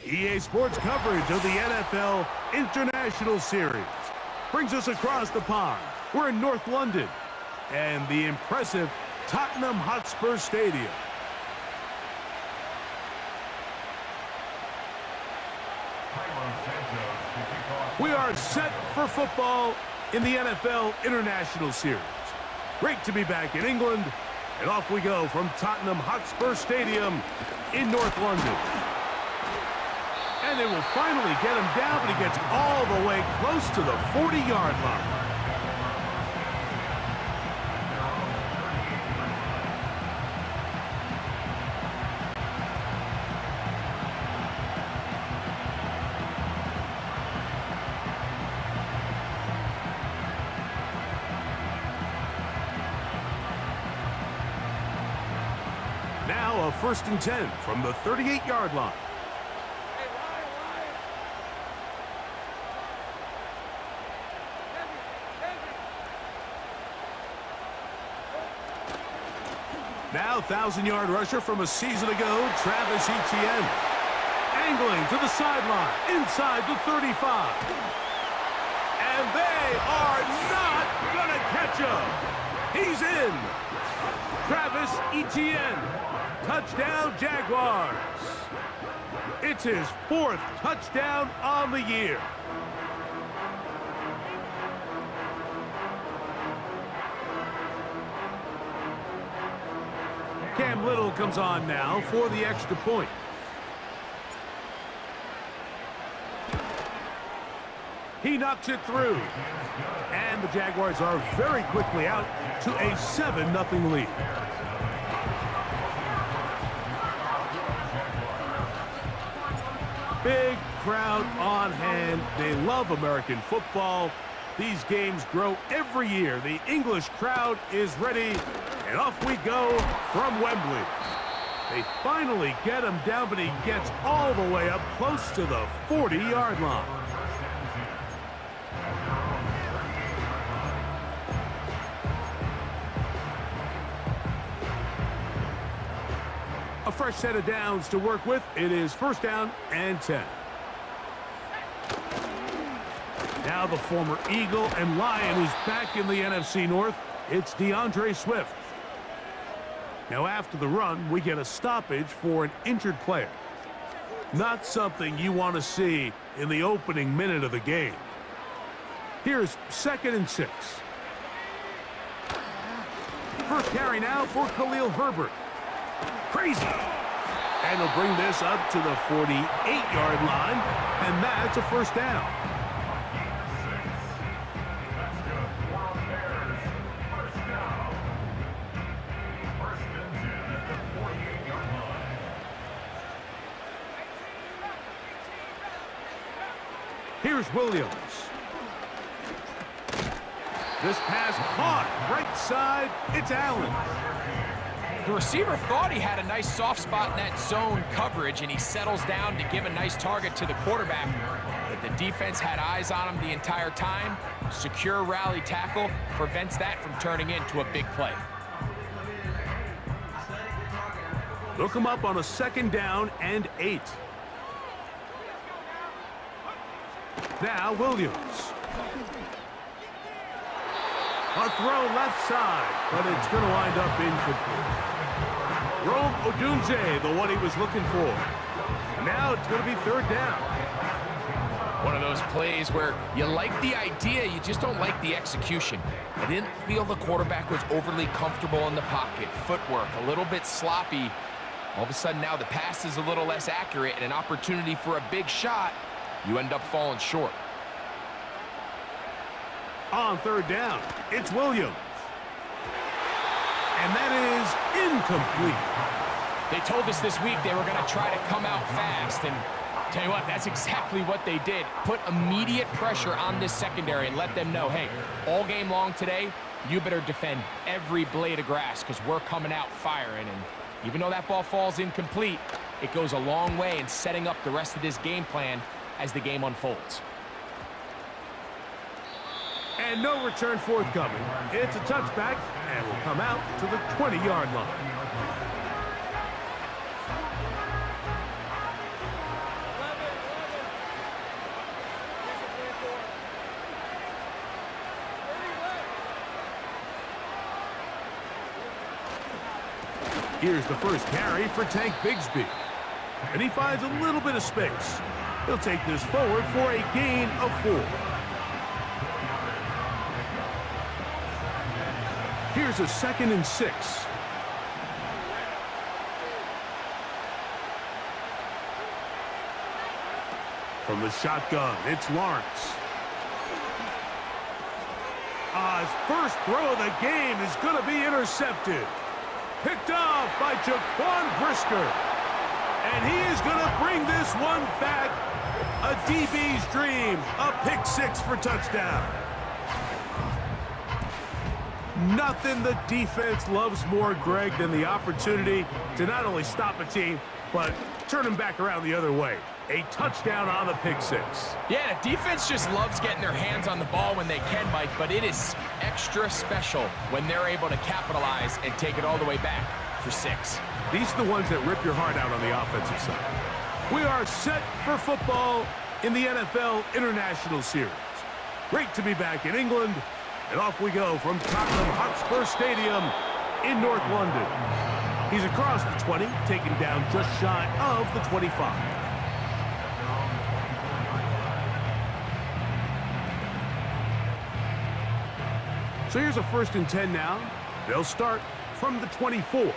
EA Sports coverage of the NFL International Series brings us across the pond. We're in North London and the impressive Tottenham Hotspur Stadium. We are set for football in the NFL International Series. Great to be back in England, and off we go from Tottenham Hotspur Stadium in North London. And they will finally get him down, but he gets all the way close to the 40-yard line. Now a 1st and 10 from the 38-yard line. Now 1,000-yard rusher from a season ago, Travis Etienne. Angling to the sideline, inside the 35. And they are not going to catch him. He's in. Travis Etienne. Touchdown, Jaguars. It's his 4th touchdown on the year. Cam Little comes on now for the extra point. He knocks it through. And the Jaguars are very quickly out to a 7-0 lead. Big crowd on hand. They love American football. These games grow every year. The English crowd is ready, and off we go from Wembley. They finally get him down, but he gets all the way up close to the 40-yard line. A fresh set of downs to work with. It is 1st down and 10. Now the former Eagle and Lion who's back in the NFC North. It's DeAndre Swift. Now after the run, we get a stoppage for an injured player. Not something you want to see in the opening minute of the game. Here's 2nd and 6. First carry now for Khalil Herbert. Crazy. And he'll bring this up to the 48-yard line, and that's a 1st down. Here's Williams. This pass caught right side. It's Allen. The receiver thought he had a nice soft spot in that zone coverage, and he settles down to give a nice target to the quarterback. But the defense had eyes on him the entire time. Secure rally tackle prevents that from turning into a big play. Look him up on a 2nd down and 8. Now Williams. A throw left side, but it's going to wind up incomplete. Rome Odunze, the one he was looking for. And now it's going to be 3rd down. One of those plays where you like the idea, you just don't like the execution. I didn't feel the quarterback was overly comfortable in the pocket. Footwork a little bit sloppy. All of a sudden now the pass is a little less accurate, and an opportunity for a big shot, you end up falling short. On 3rd down, it's Williams. And that is incomplete. They told us this week they were going to try to come out fast, and tell you what, that's exactly what they did. Put immediate pressure on this secondary and let them know, hey, all game long today, you better defend every blade of grass because we're coming out firing. And even though that ball falls incomplete, it goes a long way in setting up the rest of this game plan as the game unfolds. And no return forthcoming. It's a touchback, and will come out to the 20-yard line. Here's the first carry for Tank Bigsby. And he finds a little bit of space. He'll take this forward for a gain of 4. Here's a 2nd and 6. From the shotgun, it's Lawrence. His first throw of the game is going to be intercepted. Picked off by Jaquan Brisker. And he is going to bring this one back. A DB's dream. A pick 6 for touchdown. Nothing the defense loves more, Greg, than the opportunity to not only stop a team, but turn them back around the other way. A touchdown on the pick 6. Yeah, the defense just loves getting their hands on the ball when they can, Mike, but it is extra special when they're able to capitalize and take it all the way back for 6. These are the ones that rip your heart out on the offensive side. We are set for football in the NFL International Series. Great to be back in England, and off we go from Tottenham Hotspur Stadium in North London. He's across the 20, taken down just shy of the 25. So here's a 1st and 10 now. They'll start from the 24.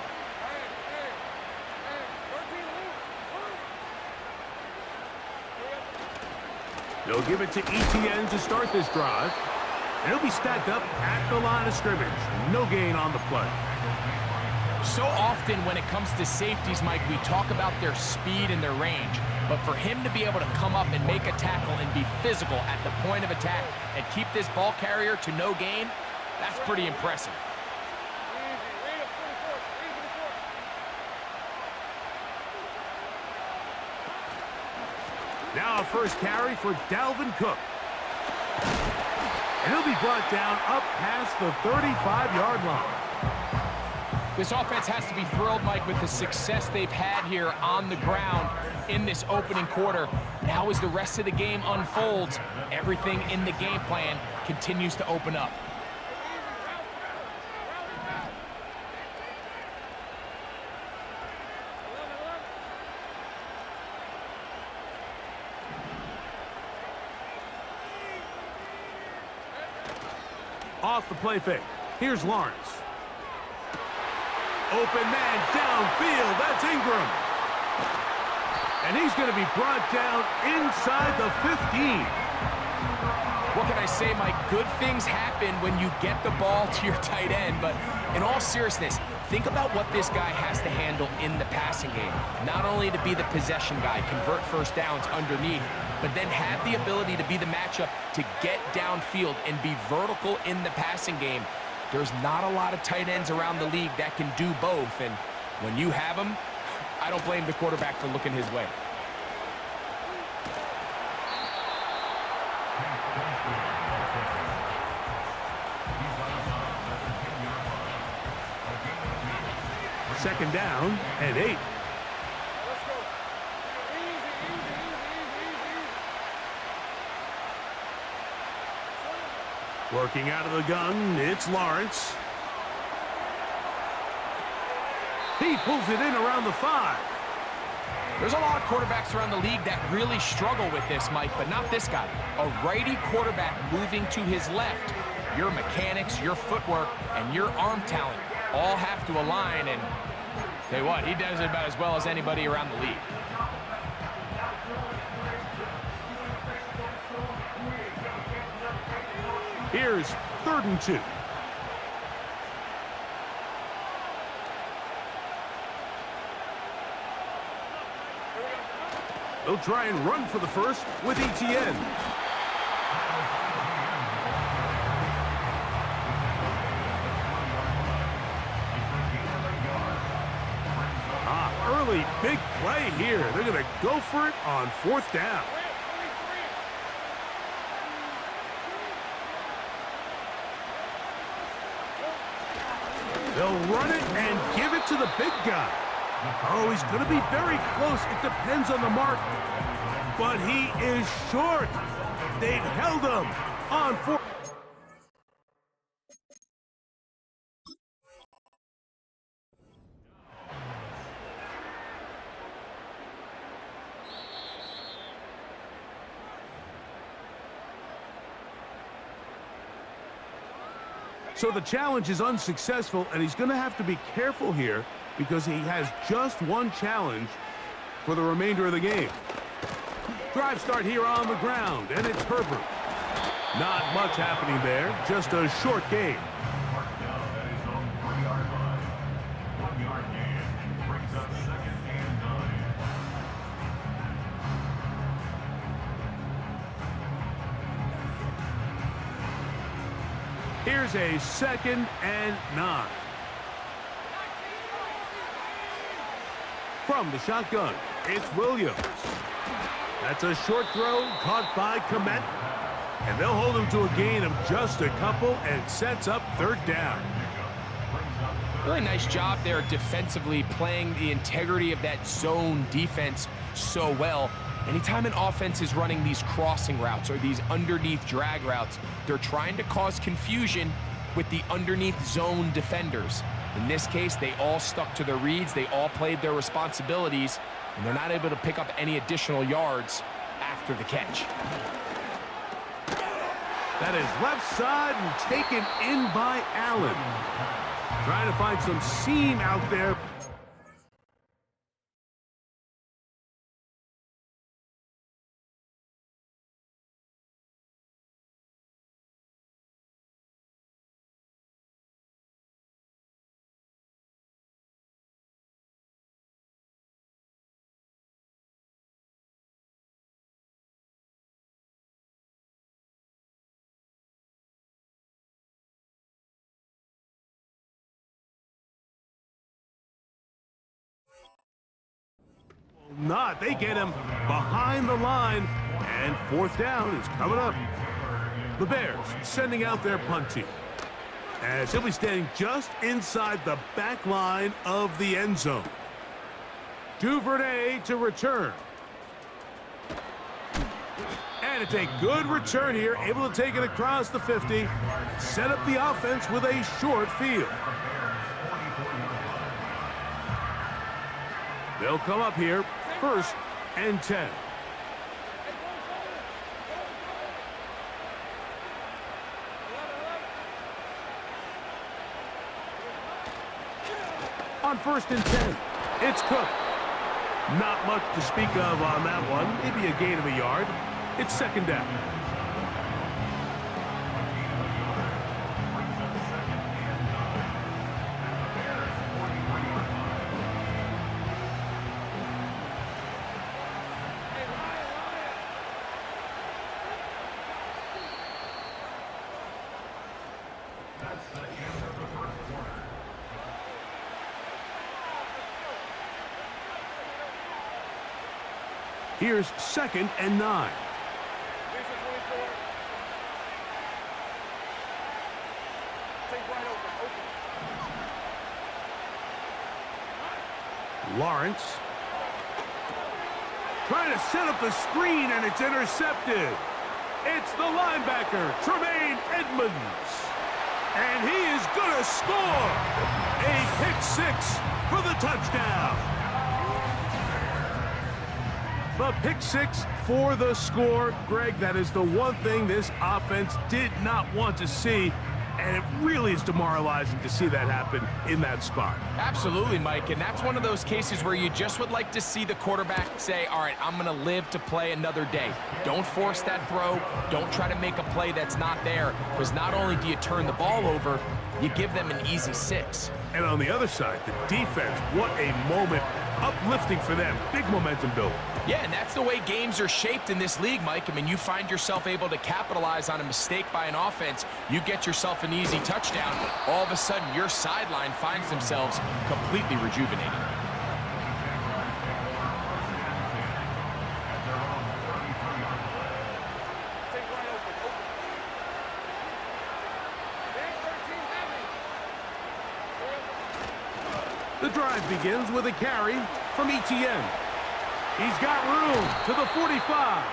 They'll give it to ETN to start this drive. And he'll be stacked up at the line of scrimmage. No gain on the play. So often when it comes to safeties, Mike, we talk about their speed and their range. But for him to be able to come up and make a tackle and be physical at the point of attack and keep this ball carrier to no gain, that's pretty impressive. Now a first carry for Dalvin Cook. And he'll be brought down up past the 35-yard line. This offense has to be thrilled, Mike, with the success they've had here on the ground in this opening quarter. Now as the rest of the game unfolds, everything in the game plan continues to open up. Off the play fake. Here's Lawrence. Open man downfield. That's Ingram. And he's going to be brought down inside the 15. What can I say, Mike? Good things happen when you get the ball to your tight end. But in all seriousness, think about what this guy has to handle in the passing game. Not only to be the possession guy, convert first downs underneath, but then have the ability to be the matchup to get downfield and be vertical in the passing game. There's not a lot of tight ends around the league that can do both, and when you have them, I don't blame the quarterback for looking his way. Second down and 8. Working out of the gun, it's Lawrence. He pulls it in around the 5. There's a lot of quarterbacks around the league that really struggle with this, Mike, but not this guy. A righty quarterback moving to his left. Your mechanics, your footwork, and your arm talent all have to align, and tell you what, he does it about as well as anybody around the league. Here's 3rd and 2. They'll try and run for the first with ETN. Early big play here. They're going to go for it on 4th down. They'll run it and give it to the big guy. Oh, he's going to be very close. It depends on the mark. But he is short. They've held him on 4. So the challenge is unsuccessful, and he's going to have to be careful here because he has just one challenge for the remainder of the game. Drive start here on the ground, and it's Herbert. Not much happening there, just a short game. Here's a 2nd and 9. From the shotgun, it's Williams. That's a short throw caught by Komet. And they'll hold him to a gain of just a couple and sets up 3rd down. Really nice job there defensively, playing the integrity of that zone defense so well. Anytime an offense is running these crossing routes or these underneath drag routes, they're trying to cause confusion with the underneath zone defenders. In this case, they all stuck to their reads, they all played their responsibilities, and they're not able to pick up any additional yards after the catch. That is left side and taken in by Allen. Trying to find some seam out there. Not. They get him behind the line, and 4th down is coming up. The Bears sending out their punt team, as he'll be standing just inside the back line of the end zone. Duvernay to return. And it's a good return here, able to take it across the 50, set up the offense with a short field. They'll come up here, 1st and 10. On 1st and 10, it's Cook. Not much to speak of on that one, maybe a gain of a yard. It's 2nd down. Here's 2nd and 9. Lawrence trying to set up the screen, and it's intercepted. It's the linebacker, Tremaine Edmonds. And he is going to score. A pick 6 for the touchdown. The pick 6 for the score. Greg, that is the one thing this offense did not want to see, and it really is demoralizing to see that happen in that spot. Absolutely, Mike, and that's one of those cases where you just would like to see the quarterback say, all right, I'm going to live to play another day. Don't force that throw. Don't try to make a play that's not there, because not only do you turn the ball over, you give them an easy 6. And on the other side, the defense, what a moment, uplifting for them. Big momentum build. Yeah, and that's the way games are shaped in this league, Mike. I mean, you find yourself able to capitalize on a mistake by an offense. You get yourself an easy touchdown. All of a sudden, your sideline finds themselves completely rejuvenated. The drive begins with a carry from Etienne. He's got room to the 45.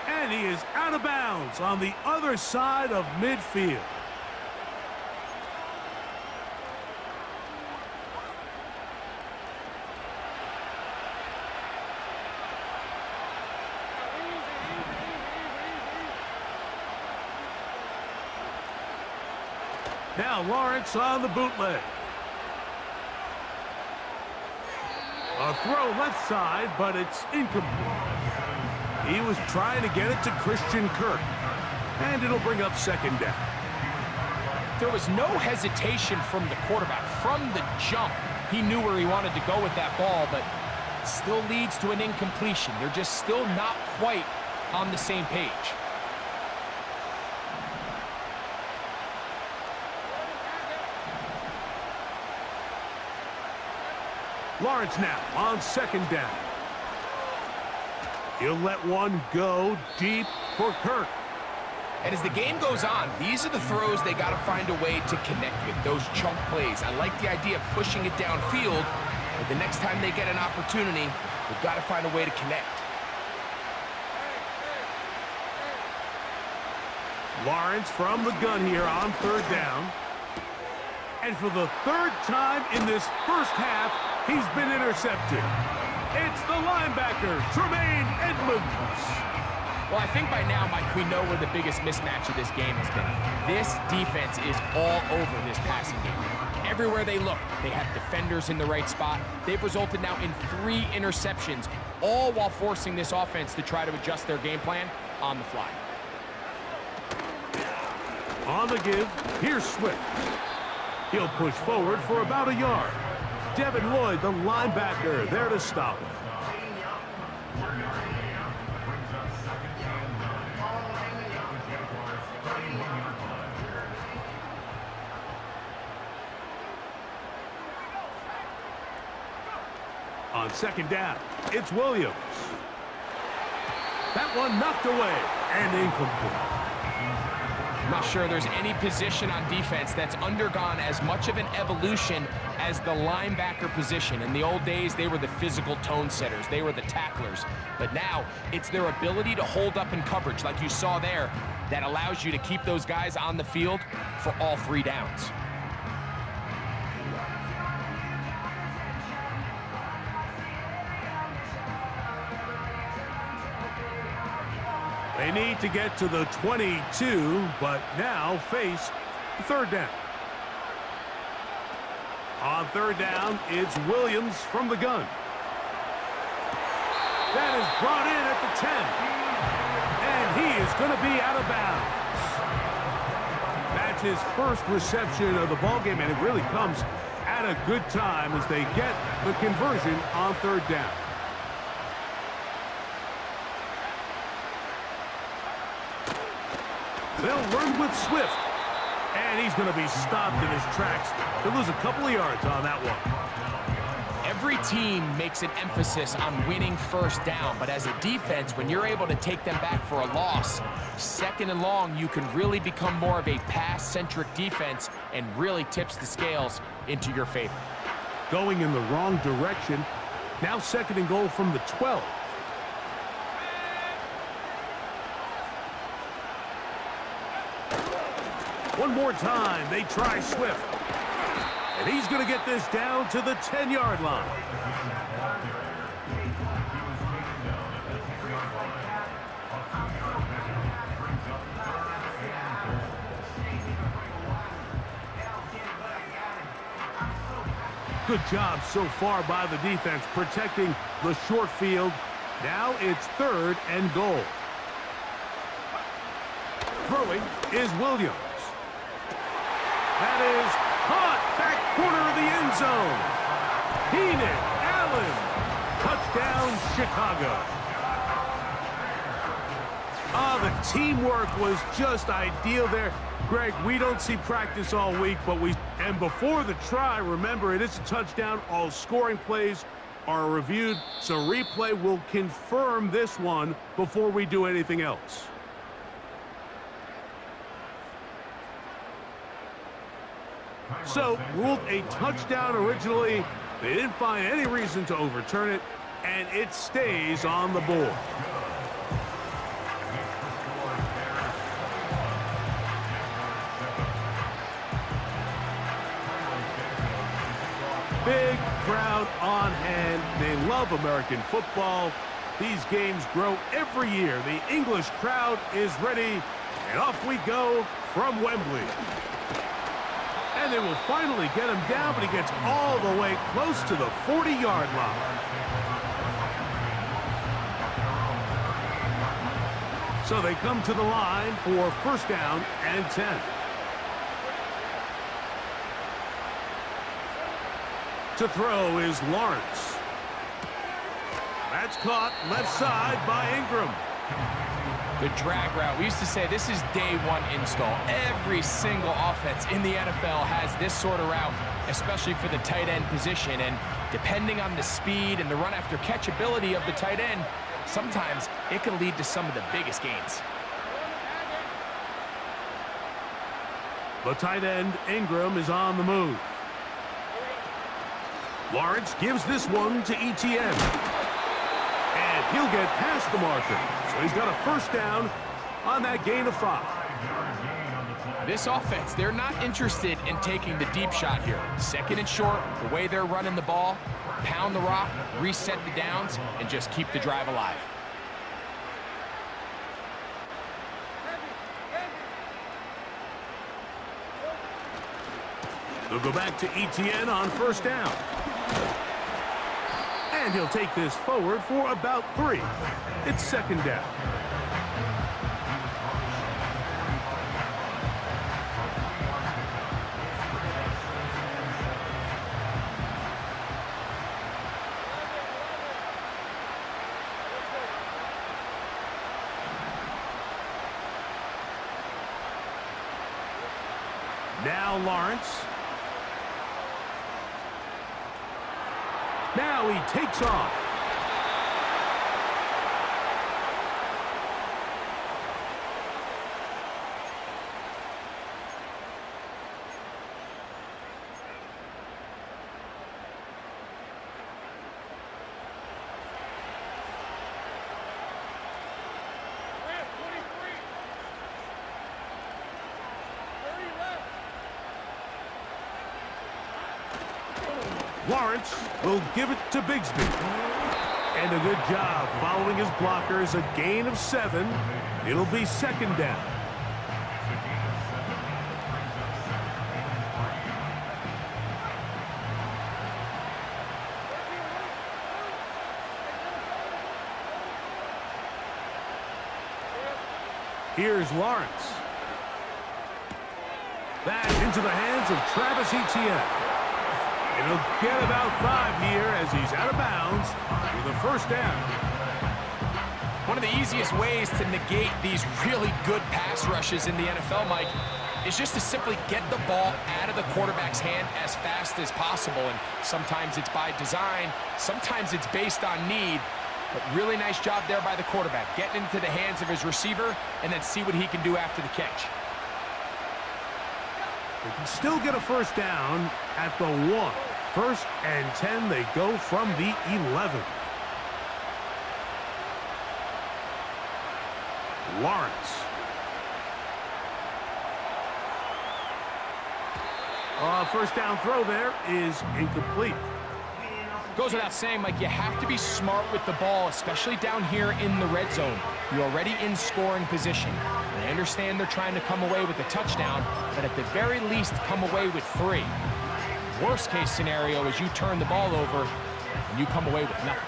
And he is out of bounds on the other side of midfield. Now Lawrence on the bootleg. A throw left side, but it's incomplete. He was trying to get it to Christian Kirk. And it'll bring up second down. There was no hesitation from the quarterback. From the jump, he knew where he wanted to go with that ball, but still leads to an incompletion. They're just still not quite on the same page. Lawrence now on second down. He'll let one go deep for Kirk. And as the game goes on, these are the throws they got to find a way to connect with, those chunk plays. I like the idea of pushing it downfield, but the next time they get an opportunity, they've got to find a way to connect. Lawrence from the gun here on third down. And for the third time in this first half, he's been intercepted. It's the linebacker, Tremaine Edmonds. Well, I think by now, Mike, we know where the biggest mismatch of this game has been. This defense is all over this passing game. Everywhere they look, they have defenders in the right spot. They've resulted now in 3 interceptions, all while forcing this offense to try to adjust their game plan on the fly. On the give, here's Swift. He'll push forward for about a yard. Devin Lloyd, the linebacker, there to stop him. On second down, it's Williams. That one knocked away and incomplete. I'm not sure there's any position on defense that's undergone as much of an evolution as the linebacker position. In the old days, they were the physical tone setters. They were the tacklers. But now, it's their ability to hold up in coverage, like you saw there, that allows you to keep those guys on the field for all 3 downs. They need to get to the 22, but now face third down. On third down, it's Williams from the gun. That is brought in at the 10. And he is going to be out of bounds. That's his first reception of the ballgame, and it really comes at a good time as they get the conversion on third down. They'll run with Swift. And he's going to be stopped in his tracks. They'll lose a couple of yards on that one. Every team makes an emphasis on winning first down, but as a defense, when you're able to take them back for a loss, second and long, you can really become more of a pass-centric defense and really tips the scales into your favor. Going in the wrong direction. Now second and goal from the 12. One more time, they try Swift. And he's going to get this down to the 10-yard line. Good job so far by the defense protecting the short field. Now it's third and goal. Throwing is Williams. That is caught back corner of the end zone. Keenan Allen. Touchdown, Chicago. The teamwork was just ideal there. Greg, we don't see practice all week, but and before the try, remember, it is a touchdown. All scoring plays are reviewed, so replay will confirm this one before we do anything else. So, ruled a touchdown originally. They didn't find any reason to overturn it, and it stays on the board. Big crowd on hand. They love American football. These games grow every year. The English crowd is ready, and off we go from Wembley. And they will finally get him down, but he gets all the way close to the 40-yard line. So they come to the line for first down and 10. To throw is Lawrence. That's caught left side by Ingram. The drag route. We used to say this is day one install. Every single offense in the NFL has this sort of route, especially for the tight end position. And depending on the speed and the run after catch ability of the tight end, sometimes it can lead to some of the biggest gains. The tight end, Ingram, is on the move. Lawrence gives this one to Etienne. And he'll get past the marker. So he's got a first down on that gain of 5. This offense, they're not interested in taking the deep shot here. Second and short, the way they're running the ball, pound the rock, reset the downs, and just keep the drive alive. They'll go back to Etienne on first down. And he'll take this forward for about 3. It's second down. Now Lawrence. Now he takes off. Lawrence will give it to Bigsby. And a good job following his blockers, a gain of 7. It'll be second down. Here's Lawrence. That into the hands of Travis Etienne. And he'll get about 5 here as he's out of bounds with a first down. One of the easiest ways to negate these really good pass rushes in the NFL, Mike, is just to simply get the ball out of the quarterback's hand as fast as possible. And sometimes it's by design, sometimes it's based on need. But really nice job there by the quarterback, getting into the hands of his receiver and then see what he can do after the catch. They can still get a first down at the 1. First and 10, they go from the 11. Lawrence. First down throw there is incomplete. Goes without saying, Mike, you have to be smart with the ball, especially down here in the red zone. You're already in scoring position. And I understand they're trying to come away with a touchdown, but at the very least, come away with 3. Worst case scenario is you turn the ball over and you come away with nothing.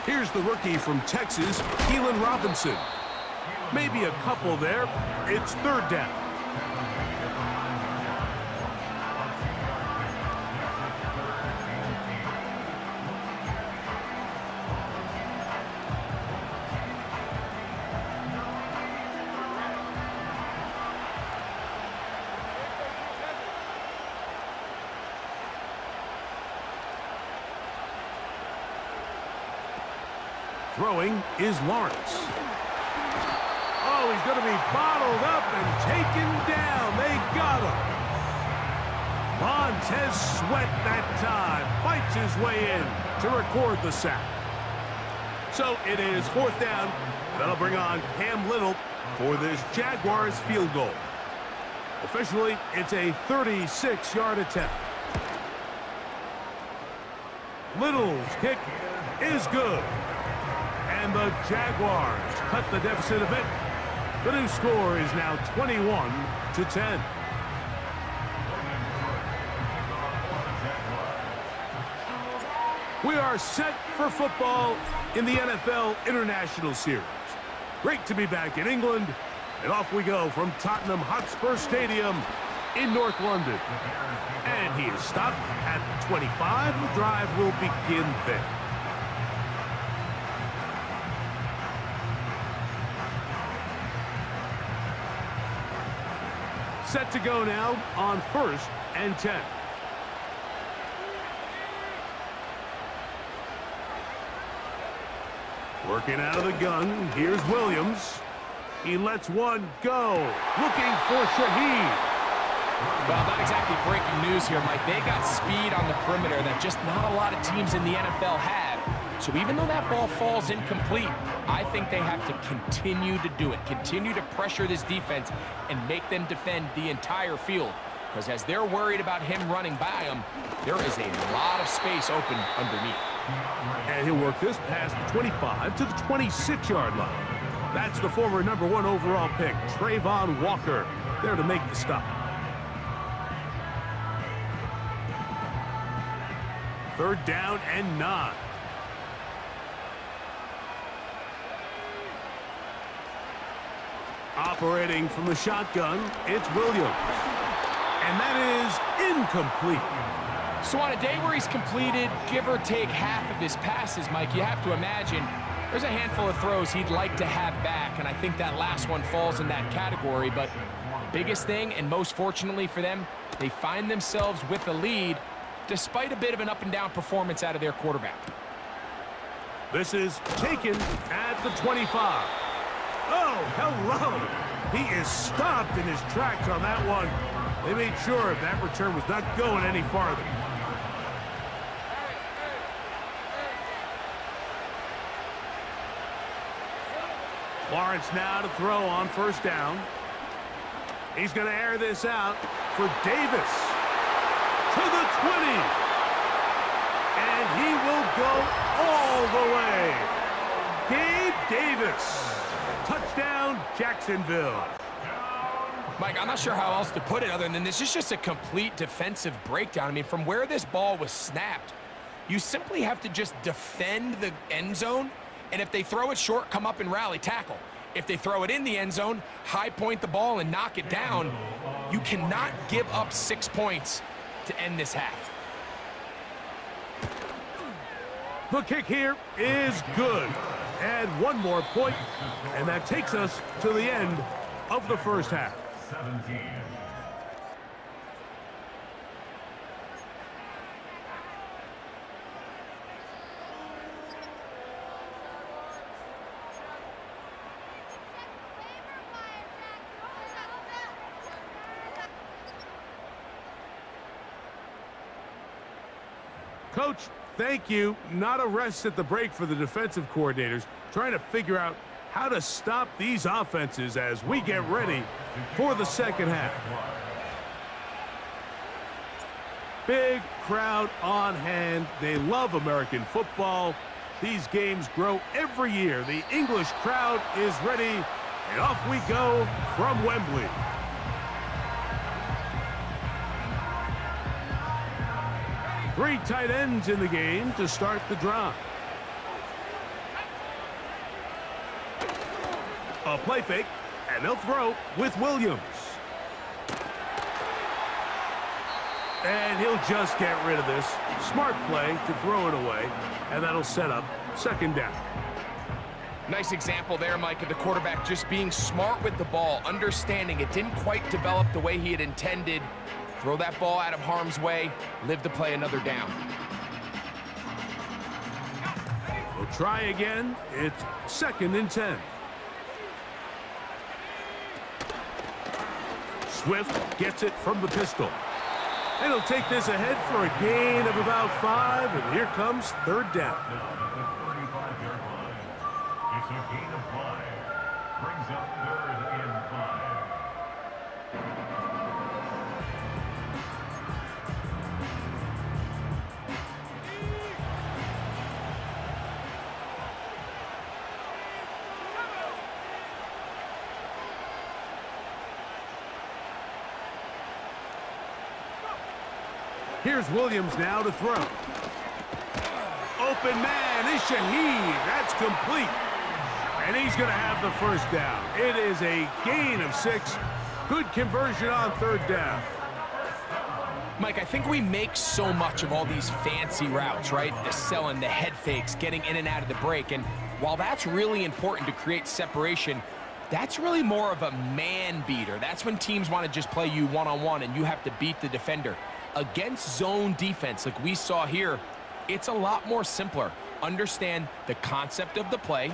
Here's the rookie from Texas, Keelan Robinson. Maybe a couple there. It's third down. Throwing is Lawrence. Oh, he's going to be bottled up and taken down. They got him. Montez Sweat that time fights his way in to record the sack. So it is fourth down. That'll bring on Cam Little for this Jaguars field goal. Officially, it's a 36-yard attempt. Little's kick is good. And the Jaguars cut the deficit a bit. The new score is now 21-10. We are set for football in the NFL International Series. Great to be back in England. And off we go from Tottenham Hotspur Stadium in North London. And he is stopped at the 25. The drive will begin there. Set to go now on 1st and 10. Working out of the gun, here's Williams. He lets one go, looking for Shaheed. Well, not exactly breaking news here, Mike. They got speed on the perimeter that just not a lot of teams in the NFL have. So even though that ball falls incomplete, I think they have to continue to do it, continue to pressure this defense and make them defend the entire field. Because as they're worried about him running by them, there is a lot of space open underneath. And he'll work this past the 25 to the 26-yard line. That's the former #1 overall pick, Trayvon Walker, there to make the stop. 3rd down and 9. Operating from the shotgun, it's Williams. And that is incomplete. So on a day where he's completed, give or take half of his passes, Mike, you have to imagine there's a handful of throws he'd like to have back, and I think that last one falls in that category. But the biggest thing, and most fortunately for them, they find themselves with a lead despite a bit of an up-and-down performance out of their quarterback. This is taken at the 25. Oh, hello. He is stopped in his tracks on that one. They made sure that return was not going any farther. Lawrence now to throw on 1st down. He's going to air this out for Davis to the 20. And he will go all the way. Gabe Davis. Touchdown, Jacksonville. Mike, I'm not sure how else to put it other than this is just a complete defensive breakdown. I mean, from where this ball was snapped, you simply have to just defend the end zone, and if they throw it short, come up and rally tackle. If they throw it in the end zone, high point the ball and knock it down. You cannot give up 6 points to end this half. The kick here is good. Add one more point, and that takes us to the end of the first half. 17. Coach, thank you. Not a rest at the break for the defensive coordinators, trying to figure out how to stop these offenses as we get ready for the second half. Big crowd on hand. They love American football. These games grow every year. The English crowd is ready, and off we go from Wembley. Three tight ends in the game to start the drive. A play fake, and they'll throw with Williams. And he'll just get rid of this. Smart play to throw it away, and that'll set up second down. Nice example there, Mike, of the quarterback just being smart with the ball, understanding it didn't quite develop the way he had intended. Throw that ball out of harm's way, live to play another down. We'll try again. It's 2nd and 10. Swift gets it from the pistol. And he'll take this ahead for a gain of about 5, and here comes third down. At the 35-yard line. It's a gain of 5. Brings up 3rd and 5. Here's Williams now to throw. Open man is Shaheed. That's complete. And he's going to have the first down. It is a gain of 6. Good conversion on third down. Mike, I think we make so much of all these fancy routes, right? The selling, the head fakes, getting in and out of the break. And while that's really important to create separation, that's really more of a man beater. That's when teams want to just play you one-on-one and you have to beat the defender. Against zone defense like we saw here, it's a lot more simpler. Understand the concept of the play,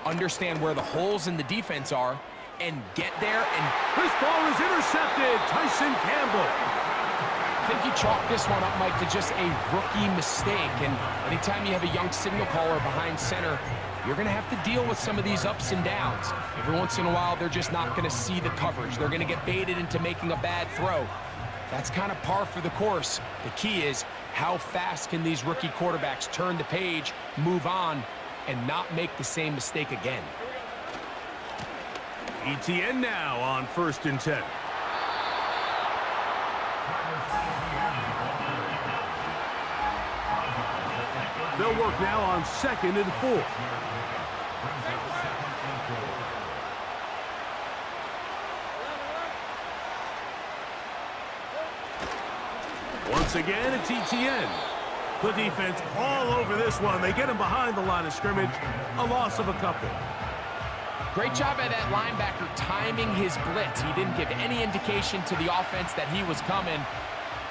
understand where the holes in the defense are, and get there. And this ball is intercepted. Tyson Campbell. I think you chalk this one up, Mike, to just a rookie mistake. And anytime you have a young signal caller behind center, you're going to have to deal with some of these ups and downs. Every once in a while, they're just not going to see the coverage. They're going to get baited into making a bad throw. That's kind of par for the course. The key is how fast can these rookie quarterbacks turn the page, move on, and not make the same mistake again. ETN now on 1st and 10. They'll work now on 2nd and 4. Once again, it's ETN. The defense all over this one. They get him behind the line of scrimmage. A loss of a couple. Great job by that linebacker timing his blitz. He didn't give any indication to the offense that he was coming,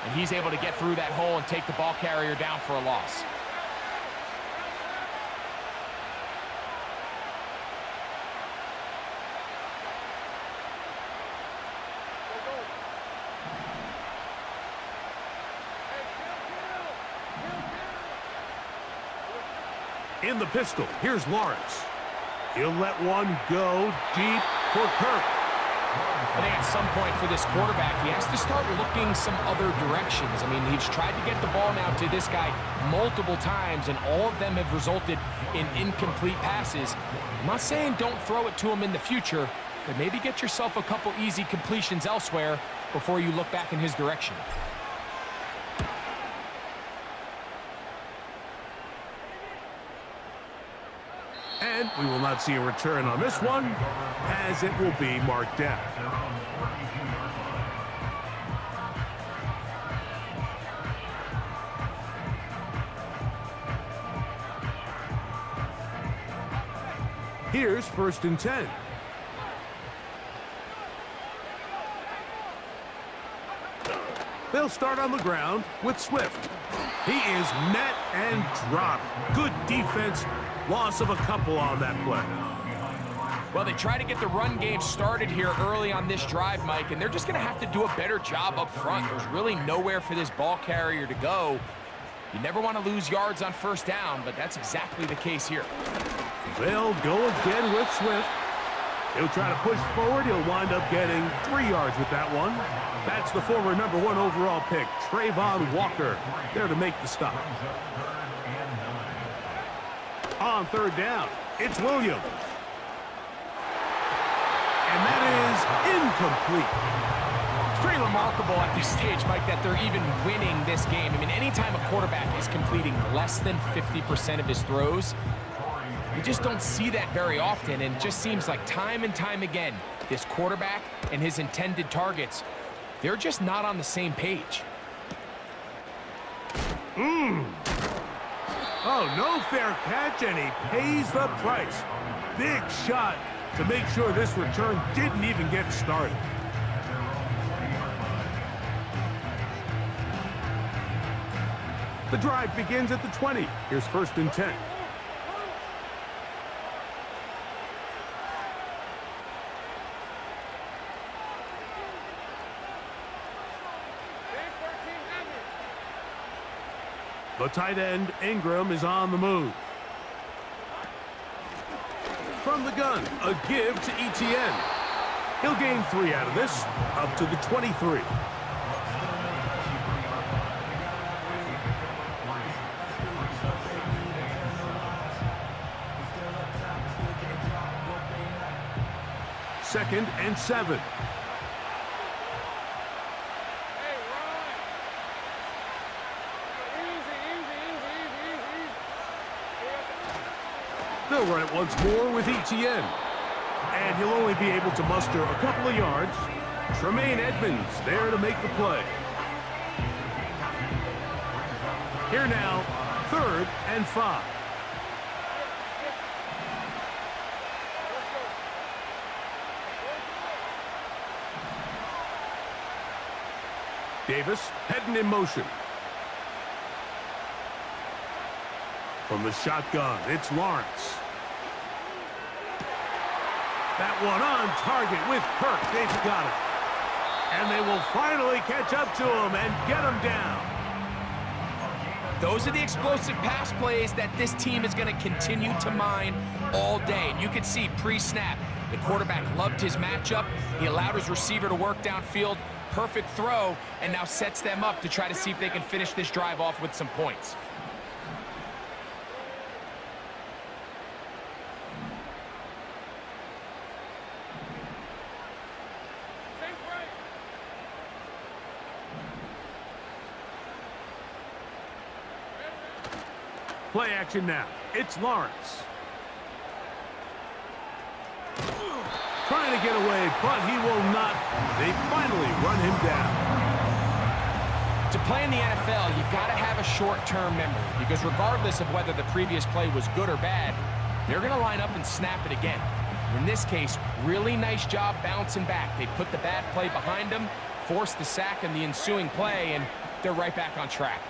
and he's able to get through that hole and take the ball carrier down for a loss. In the pistol, here's Lawrence. He'll let one go deep for Kirk. I think at some point for this quarterback, he has to start looking some other directions. I mean, he's tried to get the ball now to this guy multiple times, and all of them have resulted in incomplete passes. I'm not saying don't throw it to him in the future, but maybe get yourself a couple easy completions elsewhere before you look back in his direction. And we will not see a return on this one, as it will be marked down. Here's 1st and 10. They'll start on the ground with Swift. He is met and dropped. Good defense. Loss of a couple on that play. Well, they try to get the run game started here early on this drive, Mike, and they're just going to have to do a better job up front. There's really nowhere for this ball carrier to go. You never want to lose yards on 1st down, but that's exactly the case here. They'll go again with Swift. He'll try to push forward. He'll wind up getting 3 yards with that one. That's the former #1 overall pick, Trayvon Walker, there to make the stop. On 3rd down, it's Williams. And that is incomplete. It's pretty remarkable at this stage, Mike, that they're even winning this game. I mean, anytime a quarterback is completing less than 50% of his throws, you just don't see that very often, and it just seems like time and time again, this quarterback and his intended targets, they're just not on the same page. Oh, no fair catch, and he pays the price. Big shot to make sure this return didn't even get started. The drive begins at the 20. Here's 1st and 10. The tight end, Ingram, is on the move. From the gun, a give to ETN. He'll gain 3 out of this, up to the 23. Second and 7. They'll run it once more with ETN. And he'll only be able to muster a couple of yards. Tremaine Edmonds there to make the play. Here now, 3rd and 5. Davis heading in motion. From the shotgun, it's Lawrence. That one on target with Kirk. They've got it. And they will finally catch up to him and get him down. Those are the explosive pass plays that this team is going to continue to mine all day. And you can see pre-snap, the quarterback loved his matchup. He allowed his receiver to work downfield. Perfect throw, and now sets them up to try to see if they can finish this drive off with some points. Play action now. It's Lawrence. Trying to get away, but he will not. They finally run him down. To play in the NFL, you've got to have a short-term memory, because regardless of whether the previous play was good or bad, they're going to line up and snap it again. In this case, really nice job bouncing back. They put the bad play behind them, forced the sack in the ensuing play, and they're right back on track.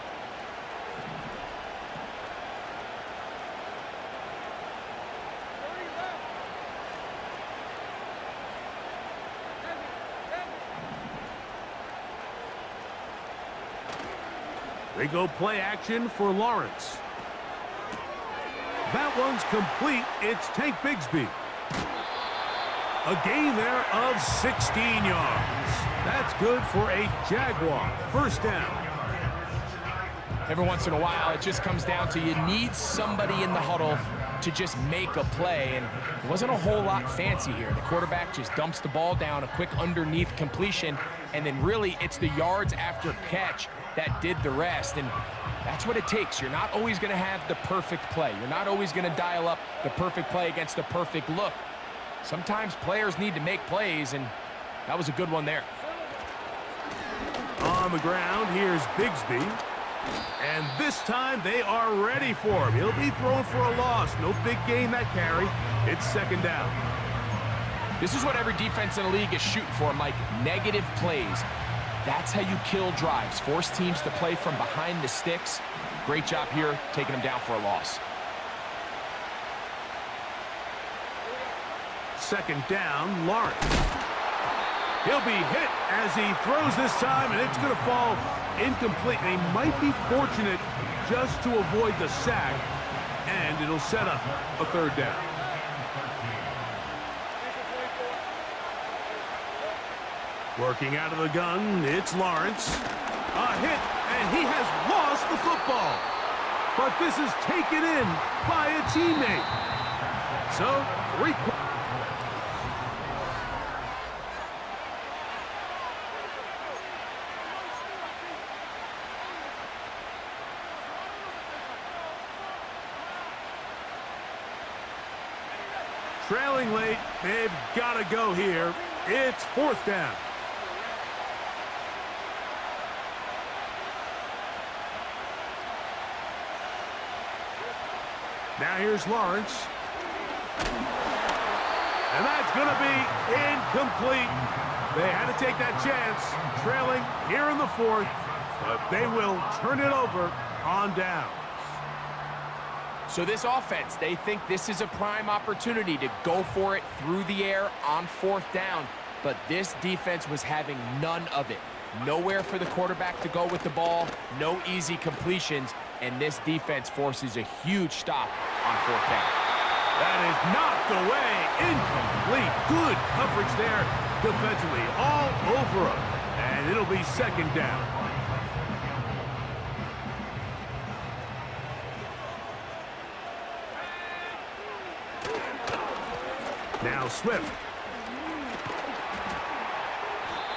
They go play action for Lawrence. That one's complete. It's Tank Bigsby. A gain there of 16 yards. That's good for a Jaguar. 1st down. Every once in a while, it just comes down to you need somebody in the huddle to just make a play, and it wasn't a whole lot fancy here. The quarterback just dumps the ball down, a quick underneath completion, and then really it's the yards after catch that did the rest, and that's what it takes. You're not always going to have the perfect play. You're not always going to dial up the perfect play against the perfect look. Sometimes players need to make plays, and that was a good one there. On the ground, here's Bigsby. And this time they are ready for him. He'll be thrown for a loss. No big gain that carry. It's 2nd down. This is what every defense in the league is shooting for, Mike. Negative plays. That's how you kill drives. Force teams to play from behind the sticks. Great job here, taking them down for a loss. 2nd down, Lawrence. He'll be hit as he throws this time, and it's going to fall incomplete. They might be fortunate just to avoid the sack, and it'll set up a 3rd down. Working out of the gun, it's Lawrence. A hit, and he has lost the football. But this is taken in by a teammate. So, trailing late, they've got to go here. It's 4th down. Now here's Lawrence. And that's going to be incomplete. They had to take that chance, trailing here in the 4th, but they will turn it over on downs. So this offense, they think this is a prime opportunity to go for it through the air on 4th down, but this defense was having none of it. Nowhere for the quarterback to go with the ball, no easy completions, and this defense forces a huge stop on 4th down. That is knocked away, incomplete. Good coverage there defensively, all over him, and it'll be 2nd down. Now Swift.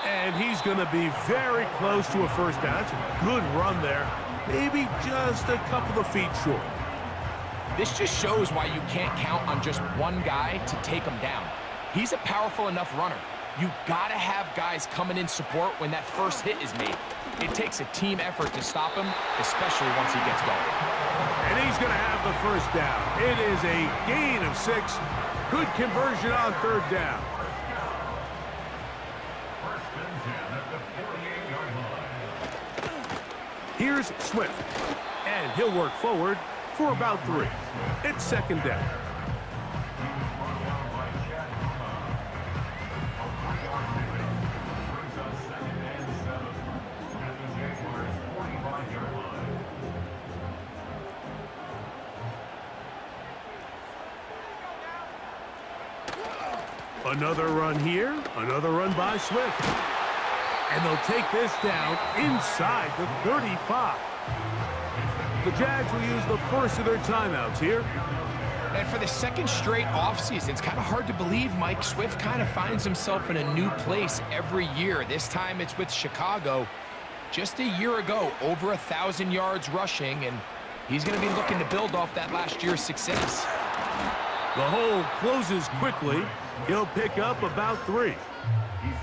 And he's going to be very close to a 1st down. That's a good run there. Maybe just a couple of feet short. This just shows why you can't count on just one guy to take him down. He's a powerful enough runner. You gotta have guys coming in support when that first hit is made. It takes a team effort to stop him, especially once he gets going. And he's going to have the first down. It is a gain of 6. Good conversion on third down. First and 10 at the 48-yard line. Here's Swift. And he'll work forward for about 3. It's second down. Another run here, another run by Swift. And they'll take this down inside the 35. The Jags will use the first of their timeouts here. And for the second straight offseason, it's kind of hard to believe Mike Swift kind of finds himself in a new place every year. This time it's with Chicago. Just a year ago, over 1,000 yards rushing, and he's going to be looking to build off that last year's success. The hole closes quickly. He'll pick up about 3. He's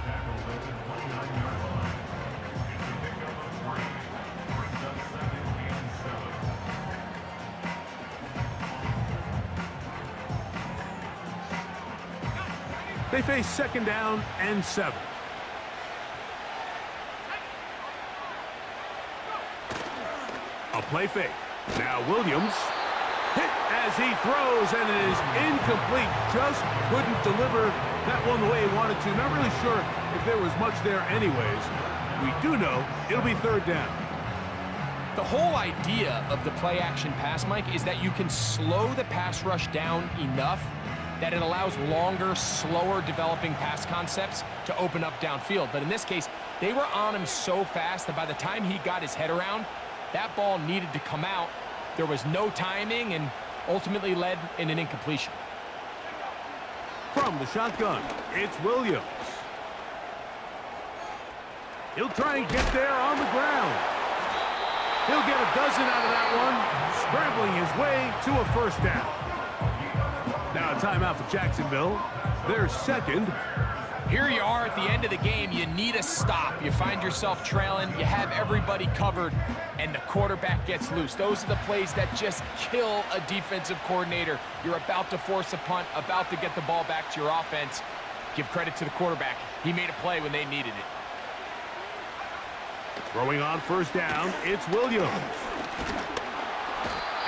tackled at the 29-yard line. It's a pickup of 3. Brings up 2nd and 7. They face second down and 7. A play fake. Now Williams. Hit as he throws, and it is incomplete. Just couldn't deliver that one the way he wanted to. Not really sure if there was much there anyways. We do know it'll be third down. The whole idea of the play-action pass, Mike, is that you can slow the pass rush down enough that it allows longer, slower developing pass concepts to open up downfield. But in this case, they were on him so fast that by the time he got his head around, that ball needed to come out. There was no timing and ultimately led in an incompletion. From the shotgun, it's Williams. He'll try and get there on the ground. He'll get a dozen out of that one, scrambling his way to a first down. Now a timeout for Jacksonville. Their second. Here you are at the end of the game. You need a stop. You find yourself trailing. You have everybody covered, and the quarterback gets loose. Those are the plays that just kill a defensive coordinator. You're about to force a punt, about to get the ball back to your offense. Give credit to the quarterback. He made a play when they needed it. Throwing on first down, it's Williams.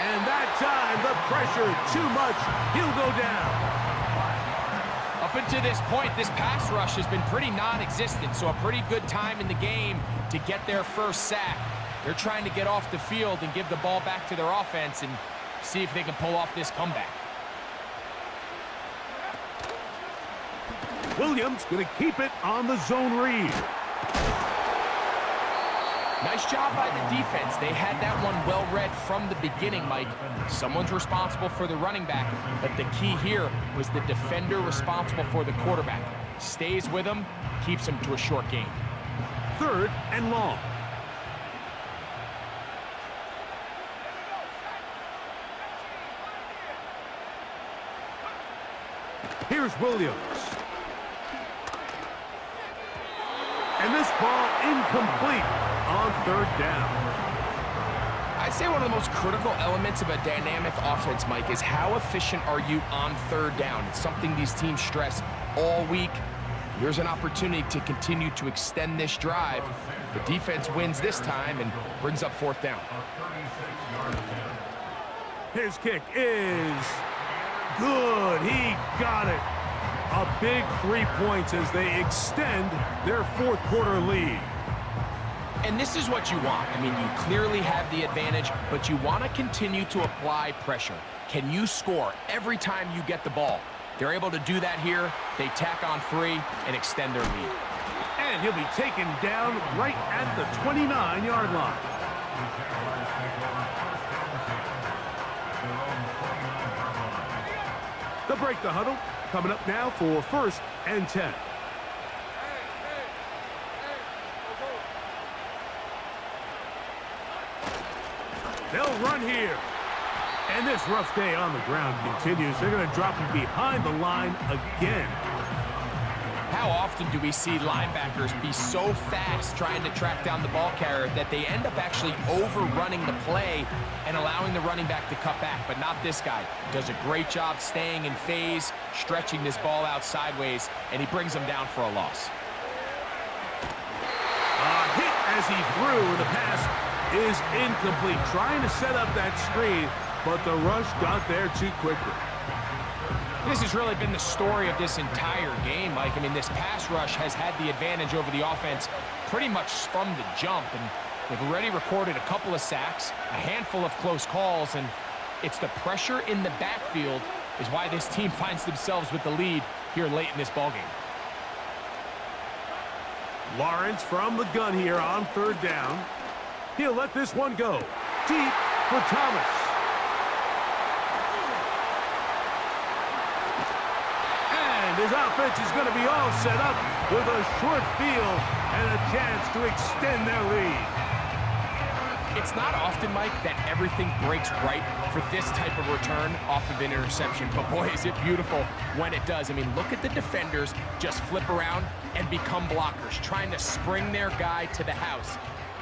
And that time, the pressure too much. He'll go down. Up until this point, this pass rush has been pretty non-existent, so a pretty good time in the game to get their first sack. They're trying to get off the field and give the ball back to their offense and see if they can pull off this comeback. Williams going to keep it on the zone read. Nice job by the defense. They had that one well read from the beginning, Mike. Someone's responsible for the running back, but the key here was the defender responsible for the quarterback. Stays with him, keeps him to a short gain. Third and long. Here's Williams. And this ball incomplete on third down. I'd say one of the most critical elements of a dynamic offense, Mike, is how efficient are you on third down. It's something these teams stress all week. Here's an opportunity to continue to extend this drive. The defense wins this time and brings up fourth down. His kick is good. He got it. A big 3 points as they extend their fourth quarter lead. And this is what you want. I mean, you clearly have the advantage, but you want to continue to apply pressure. Can you score every time you get the ball? They're able to do that here. They tack on 3 and extend their lead. And he'll be taken down right at the 29-yard line. They'll break the huddle. Coming up now for first and 10. They'll run here. And this rough day on the ground continues. They're going to drop him behind the line again. How often do we see linebackers be so fast trying to track down the ball carrier that they end up actually overrunning the play and allowing the running back to cut back? But not this guy. Does a great job staying in phase, stretching this ball out sideways, and he brings him down for a loss. Hit as he threw, and the pass is incomplete. Trying to set up that screen, but the rush got there too quickly. This has really been the story of this entire game, Mike. I mean, this pass rush has had the advantage over the offense pretty much from the jump, and they've already recorded a couple of sacks, a handful of close calls, and it's the pressure in the backfield is why this team finds themselves with the lead here late in this ballgame. Lawrence from the gun here on third down. He'll let this one go deep for Thomas. His offense is going to be all set up with a short field and a chance to extend their lead. It's not often, Mike, that everything breaks right for this type of return off of an interception, but boy, is it beautiful when it does. I mean, look at the defenders just flip around and become blockers, trying to spring their guy to the house.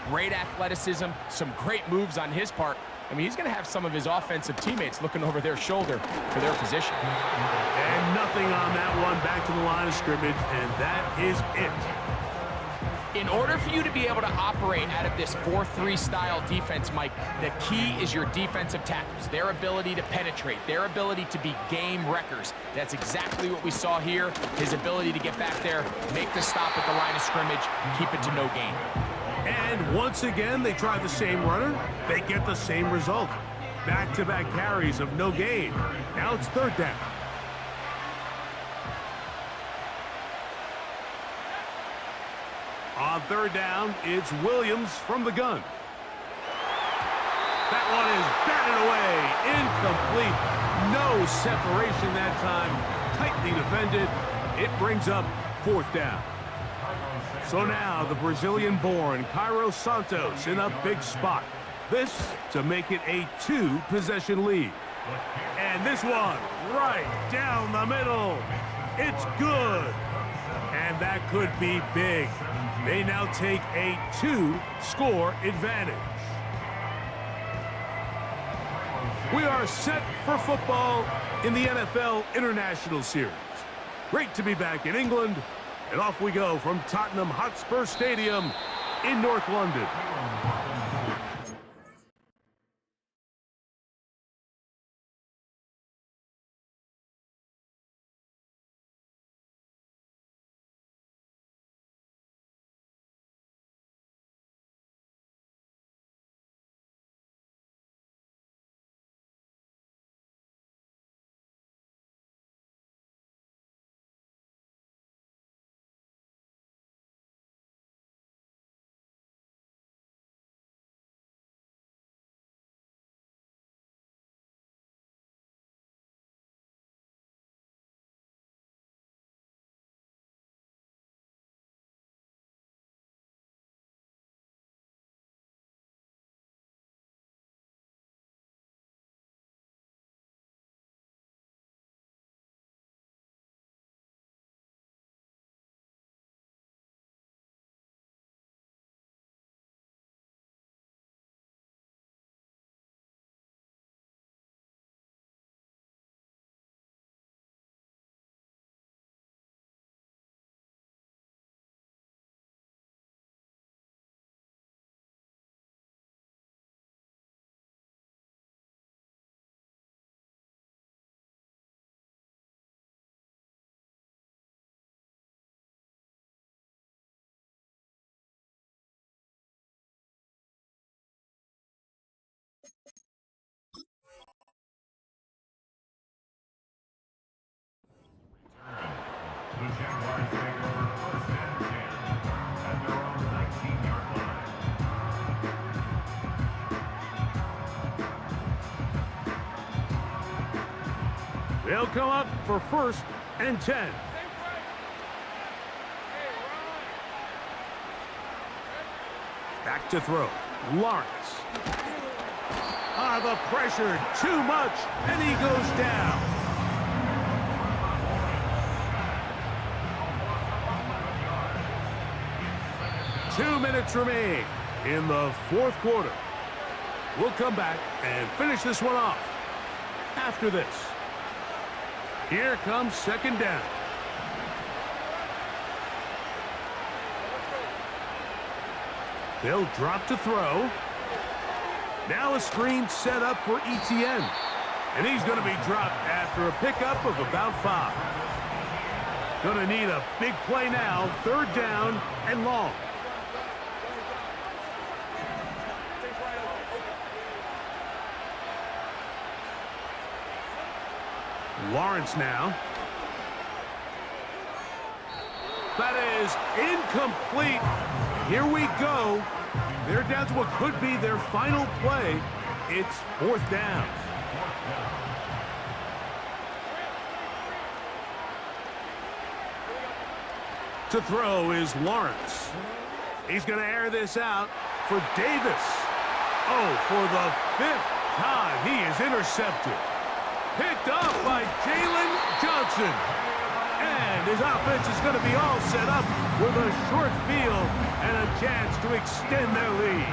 Great athleticism, some great moves on his part. I mean, he's going to have some of his offensive teammates looking over their shoulder for their position. And nothing on that one, back to the line of scrimmage, and that is it. In order for you to be able to operate out of this 4-3 style defense, Mike, the key is your defensive tackles, their ability to penetrate, their ability to be game wreckers. That's exactly what we saw here, his ability to get back there, make the stop at the line of scrimmage, keep it to no gain. And once again, they try the same runner. They get the same result. Back-to-back carries of no gain. Now it's third down. On third down, it's Williams from the gun. That one is batted away. Incomplete. No separation that time. Tightly defended. It brings up fourth down. So now the Brazilian-born Cairo Santos in a big spot. This to make it a 2-possession lead. And this one right down the middle. It's good. And that could be big. They now take a 2-score advantage. We are set for football in the NFL International Series. Great to be back in England. And off we go from Tottenham Hotspur Stadium in North London. The Jaguars take over first and 10 at their own 19-yard line. They'll come up for first and 10. Back to throw. Lawrence. Ah, the pressure, too much, and he goes down. Two minutes remain in the fourth quarter. We'll come back and finish this one off after this. Here comes second down. They'll drop to throw. Now a screen set up for ETN. And he's going to be dropped after a pickup of about 5. Going to need a big play now. Third down and long. Lawrence now. That is incomplete. Here we go. They're down to what could be their final play. It's fourth down. To throw is Lawrence. He's going to air this out for Davis. Oh, for the 5th time, he is intercepted. Picked off by Jalen Johnson. And his offense is going to be all set up with a short field and a chance to extend their lead.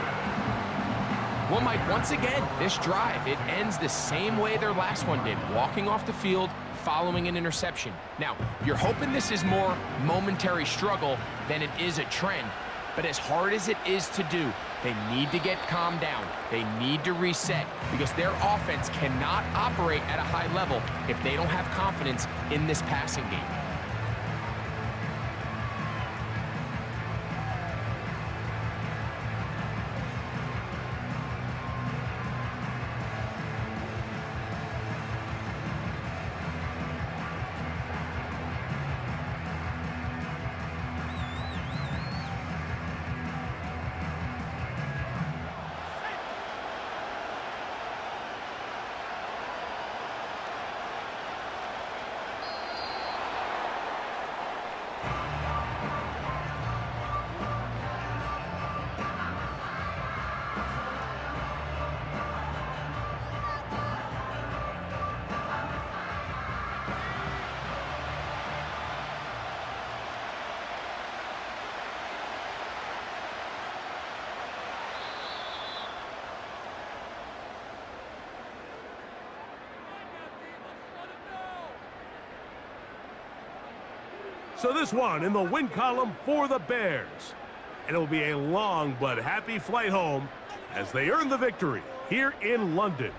Well, Mike, once again, this drive, it ends the same way their last one did, walking off the field, following an interception. Now, you're hoping this is more momentary struggle than it is a trend, but as hard as it is to do, they need to get calmed down. They need to reset because their offense cannot operate at a high level if they don't have confidence in this passing game. So this one in the win column for the Bears. And it will be a long but happy flight home as they earn the victory here in London.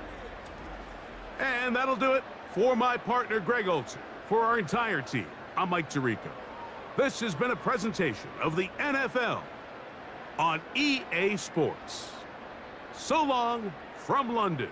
And that'll do it for my partner, Greg Olson. For our entire team, I'm Mike Tirico. This has been a presentation of the NFL on EA Sports. So long from London.